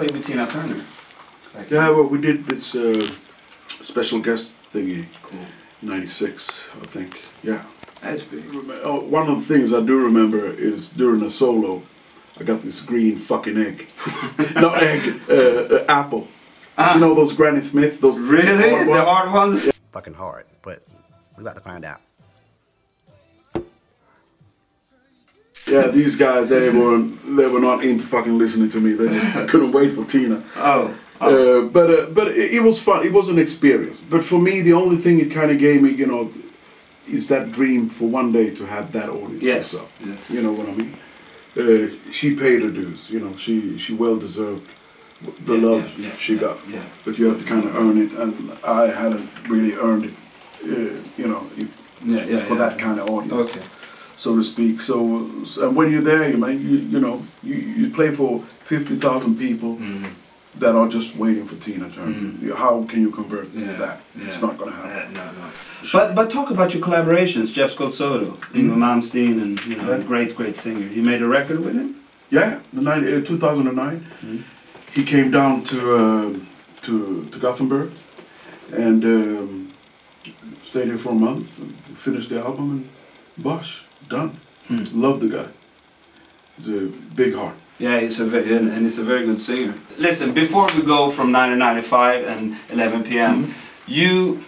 play with Tina Turner? Yeah, well, we did this special guest thingy. Cool. 96, I think. Yeah. That's big. One of the things I do remember is during a solo, I got this green fucking egg. Not egg, apple. You know those Granny Smith, those really? The hard ones? Yeah. Fucking hard, but we got to find out. Yeah, these guys, they were not into fucking listening to me. They just couldn't wait for Tina. But it was fun. It was an experience. But for me, the only thing it kind of gave me, you know, is that dream for one day to have that audience. Yes. So, Yes. you know what I mean? She paid her dues. You know, she well deserved the love she got. Yeah. But you have to kind of earn it, and I hadn't really earned it. You know, for that kind of audience. Okay. So to speak. So and when you're there, you know, you play for 50,000 people that are just waiting for Tina Turner. How can you convert that? Yeah. It's not going to happen. No. But talk about your collaborations, Jeff Scott Soto, Ingrid Malmsteen, and you know, great singer. You made a record with him? Yeah, 2009. He came down to Gothenburg and stayed here for a month and finished the album, and bosh, done. Love the guy. He's a big heart. Yeah, he's a very good singer. Listen, before we go from 1995 and 11 p.m., you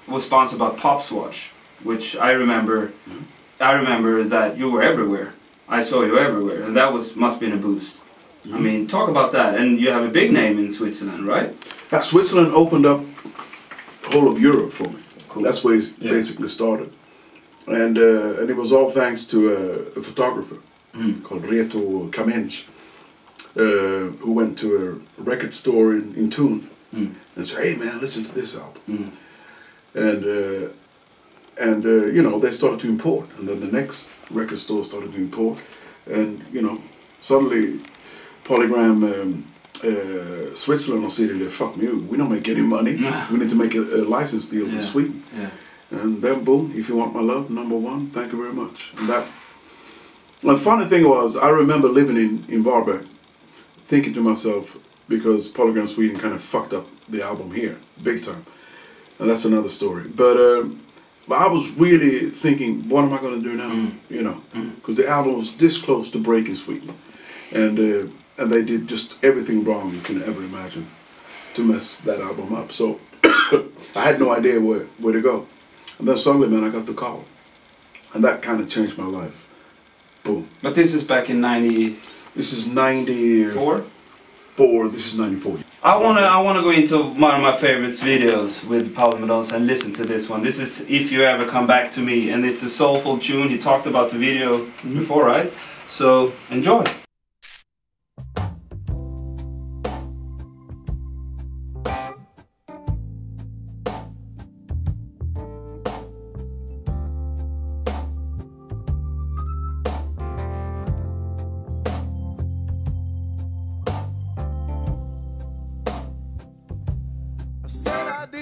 was sponsored by Pop's Watch, which I remember. I remember that you were everywhere. I saw you everywhere, and that must been a boost. I mean, talk about that. And you have a big name in Switzerland, right? Yeah, Switzerland opened up the whole of Europe for me. Cool. That's where it basically started. And it was all thanks to a photographer called Reto Kamensch, who went to a record store in Thun and said, "Hey man, listen to this album." And you know, they started to import, and then the next record store started to import, and you know, suddenly Polygram Switzerland are sitting there, fuck me, we don't make any money, we need to make a license deal with Sweden. And then boom, if you want my love, #1, thank you very much. And that, the funny thing was, I remember living in Varberg, thinking to myself, because Polygram Sweden kind of fucked up the album here, big time. And that's another story. But I was really thinking, what am I going to do now? You know, because the album was this close to breaking Sweden. And they did just everything wrong you can ever imagine to mess that album up. So I had no idea where to go. And then suddenly, man, I got the call. And that kind of changed my life. Boom. But this is back in 90... This is 94? This is 94. I wanna go into one of my favorite videos with Paulo Mendonca and listen to this one. This is If You Ever Come Back to Me, and it's a soulful tune. He talked about the video before, right? So enjoy.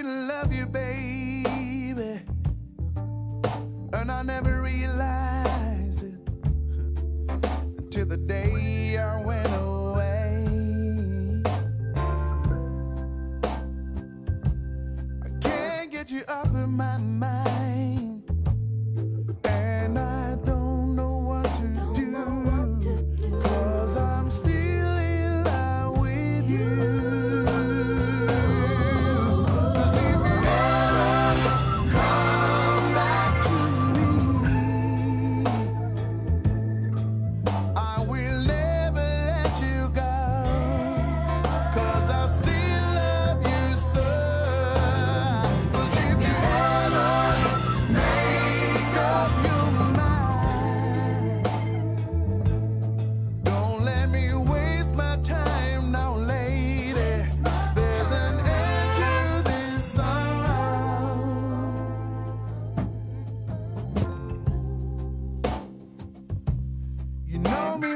Love you, baby, and I never realized it until the day I went away. I can't get you up in my mind, and I don't know what to do, 'cause I'm still in love with you.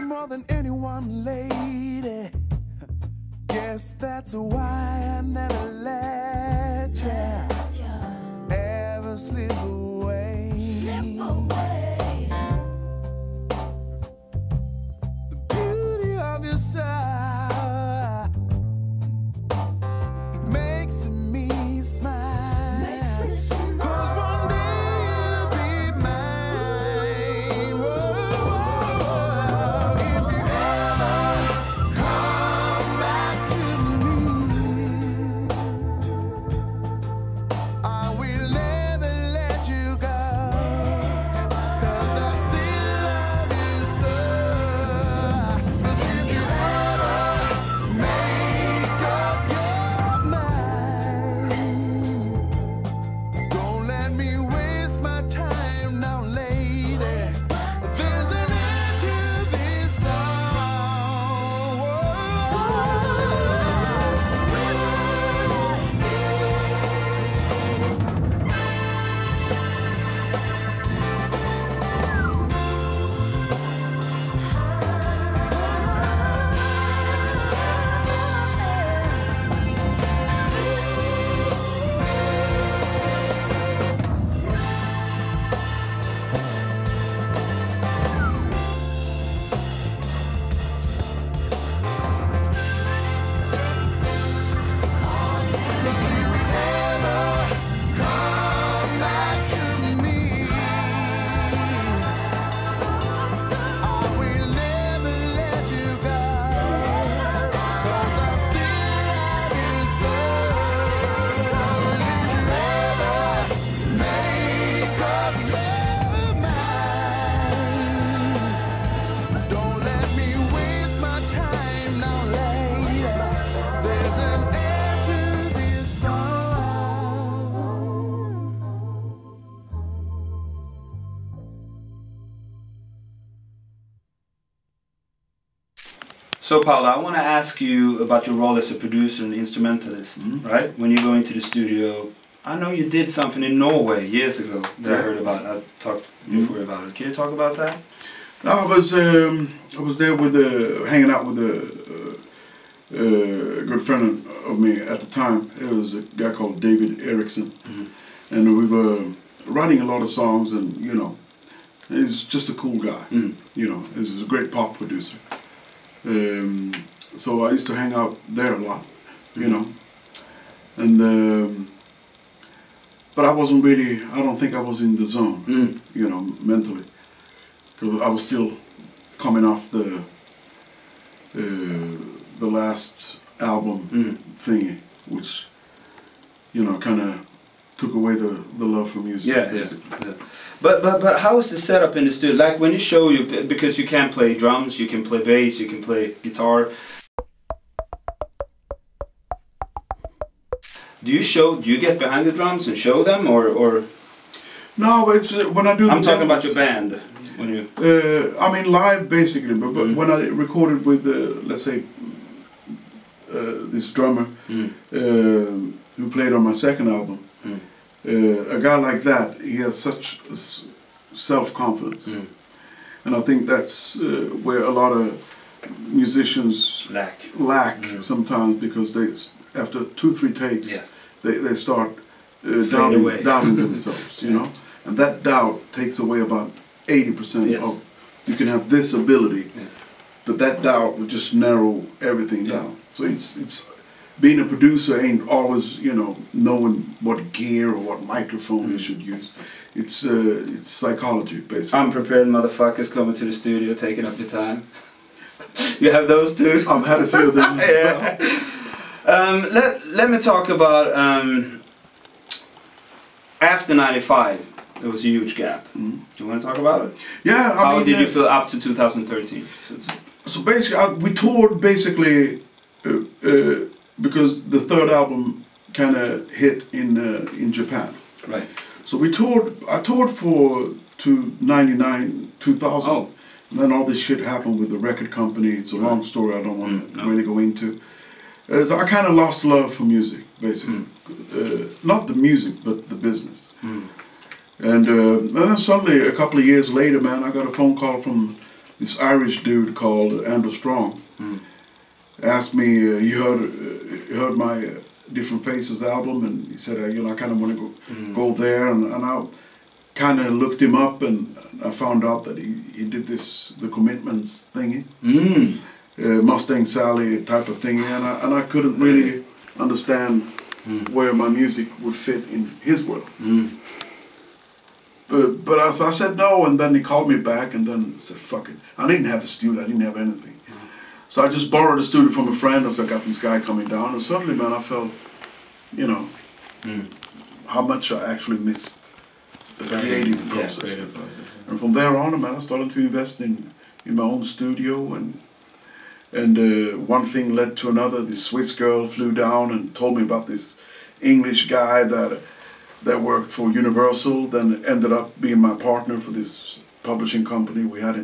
More than anyone, lady. Guess that's why I never let you ever slip away. The beauty of your style So Paulo, I want to ask you about your role as a producer and instrumentalist, right? When you go into the studio, I know you did something in Norway years ago that I heard about. I talked before about it. Can you talk about that? No, I was there with hanging out with a good friend of me at the time. It was a guy called David Erickson, and we were writing a lot of songs, and you know, he's just a cool guy. You know, he's a great pop producer. So I used to hang out there a lot, you know, and but I wasn't really. I don't think I was in the zone, you know, mentally, because I was still coming off the last album thingy, which, you know, kind of took away the love for music. Yeah. But how is the setup in the studio? Like when you show because you can play drums, you can play bass, you can play guitar. Do you get behind the drums and show them, or? No, it's when I do. I'm talking about your band. When you. I mean live basically, but when I recorded with let's say this drummer who played on my second album. A guy like that, he has such self-confidence, and I think that's where a lot of musicians lack sometimes, because they, after 2-3 takes, they start doubting themselves, you know, and that doubt takes away about 80% of. You can have this ability, but that doubt will just narrow everything down. So it's. Being a producer ain't always, you know, knowing what gear or what microphone you should use. It's psychology, basically. Unprepared motherfuckers coming to the studio, taking up your time. You have those too? I've had a few of them. Let me talk about after '95. There was a huge gap. Do you want to talk about it? Yeah. How did you feel up to 2013? So basically, we toured basically. Because the third album kind of hit in Japan. Right. So we toured. I toured to 99, 2000. Oh. And then all this shit happened with the record company. It's a long story. I don't want to really go into. So I kind of lost love for music, basically. Not the music, but the business. And then suddenly, a couple of years later, man, I got a phone call from this Irish dude called Andrew Strong. Asked me, you heard my Different Faces album, and he said, you know, I kind of want to go there, and I kind of looked him up, and I found out that he did the Commitments thingy, Mustang Sally type of thingy, and I couldn't really understand where my music would fit in his world. But I said no, and then he called me back, and then said, fuck it. I didn't have a studio, I didn't have anything. So I just borrowed a studio from a friend, and so I got this guy coming down, and suddenly, man, I felt, you know, how much I actually missed the creative process. And from there on, man, I started to invest in my own studio, and one thing led to another. This Swiss girl flew down and told me about this English guy that worked for Universal, then ended up being my partner for this publishing company we had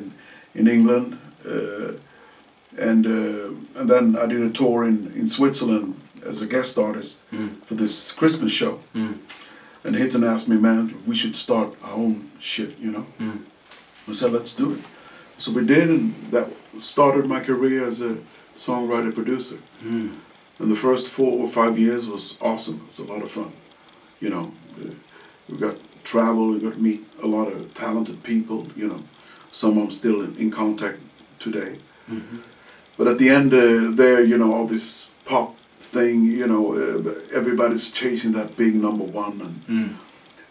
in England. And then I did a tour in Switzerland as a guest artist for this Christmas show. And Hitton asked me, man, we should start our own shit, you know. I said, let's do it. So we did, and that started my career as a songwriter-producer. And the first 4 or 5 years was awesome. It was a lot of fun, you know. We got travel, we got to meet a lot of talented people, you know. Some I'm still in contact today. But at the end there, you know, all this pop thing, you know, everybody's chasing that big #1,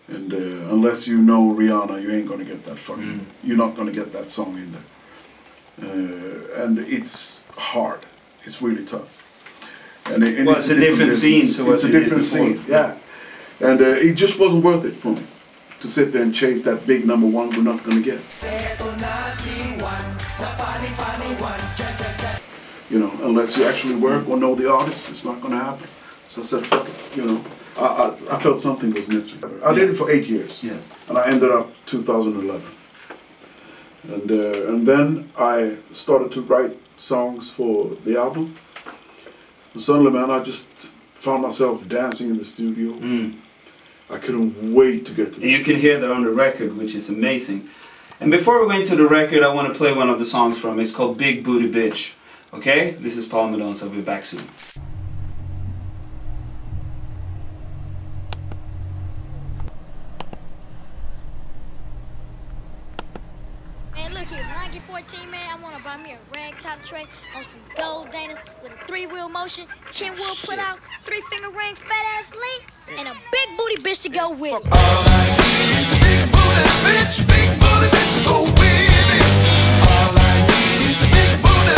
and unless you know Rihanna, you ain't gonna get that fucking. You're not gonna get that song in there, and it's hard. It's really tough. And it's a different scene. It's a different scene, yeah. And it just wasn't worth it for me to sit there and chase that big #1 we're not gonna get. You know, unless you actually work or know the artist, it's not going to happen. So I said, fuck it, you know. I felt something was missing. I did it for 8 years, and I ended up 2011. And then I started to write songs for the album. And suddenly, man, I just found myself dancing in the studio. I couldn't wait to get to this. You can hear that on the record, which is amazing. And before we go into the record, I want to play one of the songs from it. It's called Big Booty Bitch. Okay? This is Paulo Mendonca. I'll be back soon. Hey, look here, when I get 14, man, I want to buy me a rag top tray on some gold Danas with a 3-wheel motion, Kenwood put out, 3-finger ring, fat ass link, and a big booty bitch to go with it. All I need is a big booty bitch to go with it. All I need is a big booty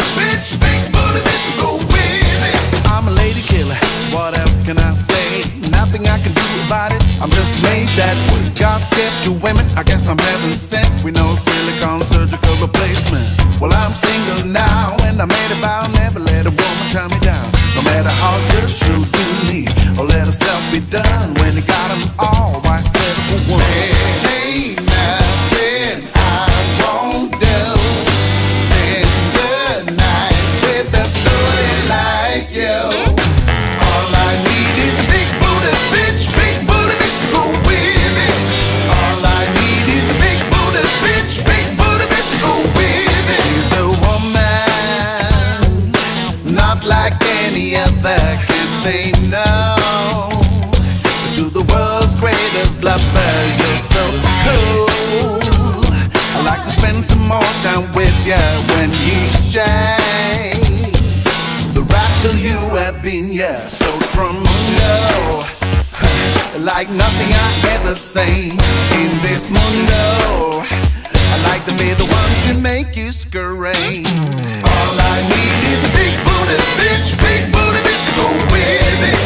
bitch to go with it. I'm a lady killer, what else can I say? Nothing I can do about it, I'm just made that way. God's gift to women, I guess I'm heaven sent. We know silicone surgical replacement. Well, I'm single now, and I made a vow, never let a woman turn me down. No matter how good she'll do me, or let herself be done. When you got them all, why settle for one? There ain't nothing I won't do. Spend the night with a booty like you. All I need is a big booty bitch to go with it. All I need is a big booty bitch to go with it. She's a woman, not like any other, can't say no to the world's greatest lover. You're so cool, I like to spend some more time with you when you shine. The right till you have been, yeah, so tremendo, like nothing I ever seen in this mundo. I like to be the one to make you scream. All I need is a big booty bitch to go with it.